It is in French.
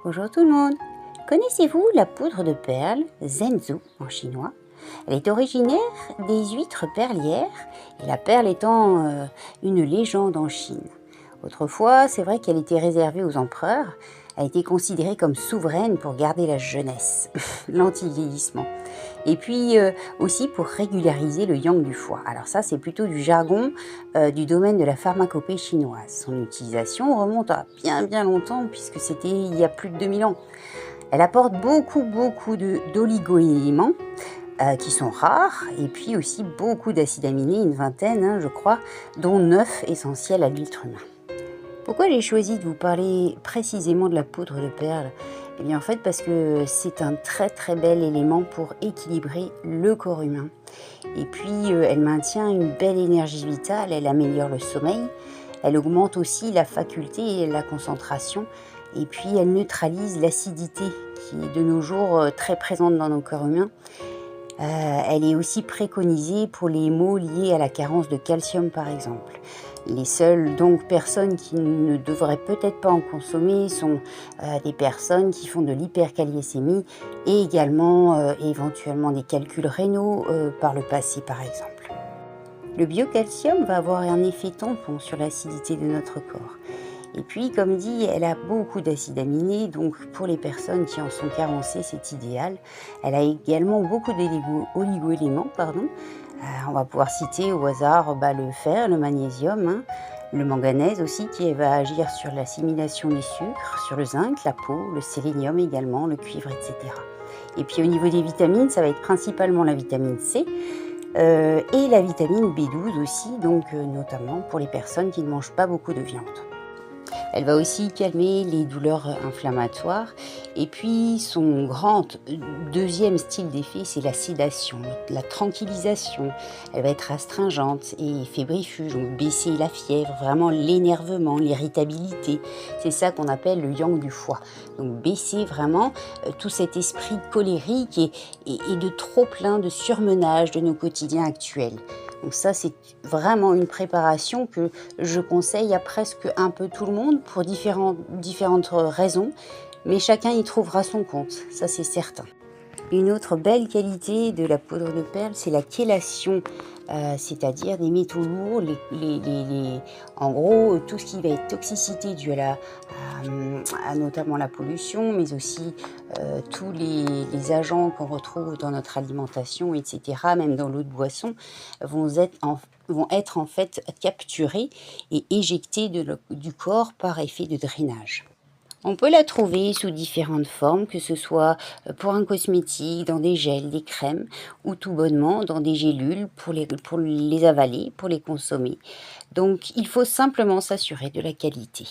Bonjour tout le monde. Connaissez-vous la poudre de perles, Zhenzu en chinois? Elle est originaire des huîtres perlières, et la perle étant une légende en Chine. Autrefois, c'est vrai qu'elle était réservée aux empereurs. Elle a été considérée comme souveraine pour garder la jeunesse, l'anti-vieillissement. Et puis aussi pour régulariser le yang du foie. Alors ça, c'est plutôt du jargon du domaine de la pharmacopée chinoise. Son utilisation remonte à bien longtemps, puisque c'était il y a plus de 2000 ans. Elle apporte beaucoup d'oligo-éléments qui sont rares, et puis aussi beaucoup d'acides aminés, une vingtaine, je crois, dont 9 essentiels à l'huître humain. Pourquoi j'ai choisi de vous parler précisément de la poudre de perle? Eh bien en fait parce que c'est un très bel élément pour équilibrer le corps humain. Et puis elle maintient une belle énergie vitale, elle améliore le sommeil, elle augmente aussi la faculté et la concentration, et puis elle neutralise l'acidité qui est de nos jours très présente dans nos corps humains. Elle est aussi préconisée pour les maux liés à la carence de calcium par exemple. Les seules personnes qui ne devraient peut-être pas en consommer sont des personnes qui font de l'hyperkaliécémie et également éventuellement des calculs rénaux par le passé par exemple. Le biocalcium va avoir un effet tampon sur l'acidité de notre corps. Et puis, comme dit, elle a beaucoup d'acides aminés, donc pour les personnes qui en sont carencées, c'est idéal. Elle a également beaucoup d'oligo-éléments, on va pouvoir citer au hasard le fer, le magnésium, le manganèse aussi, qui va agir sur l'assimilation des sucres, sur le zinc, la peau, le sélénium également, le cuivre, etc. Et puis au niveau des vitamines, ça va être principalement la vitamine C, et la vitamine B12 aussi, notamment pour les personnes qui ne mangent pas beaucoup de viande. Elle va aussi calmer les douleurs inflammatoires. Et puis son deuxième style d'effet, c'est la sédation, la tranquillisation. Elle va être astringente et fébrifuge, donc baisser la fièvre, vraiment l'énervement, l'irritabilité. C'est ça qu'on appelle le yang du foie. Donc baisser vraiment tout cet esprit colérique et de trop plein de surmenage de nos quotidiens actuels. Donc ça, c'est vraiment une préparation que je conseille à presque un peu tout le monde pour différentes raisons, mais chacun y trouvera son compte, ça c'est certain. Une autre belle qualité de la poudre de perle, c'est la chélation, c'est-à-dire des métaux lourds, en gros tout ce qui va être toxicité due à notamment la pollution, mais aussi tous les agents qu'on retrouve dans notre alimentation, etc., même dans l'eau de boisson, vont être en fait capturés et éjectés du corps par effet de drainage. On peut la trouver sous différentes formes, que ce soit pour un cosmétique, dans des gels, des crèmes, ou tout bonnement dans des gélules pour les avaler, pour les consommer. Donc il faut simplement s'assurer de la qualité.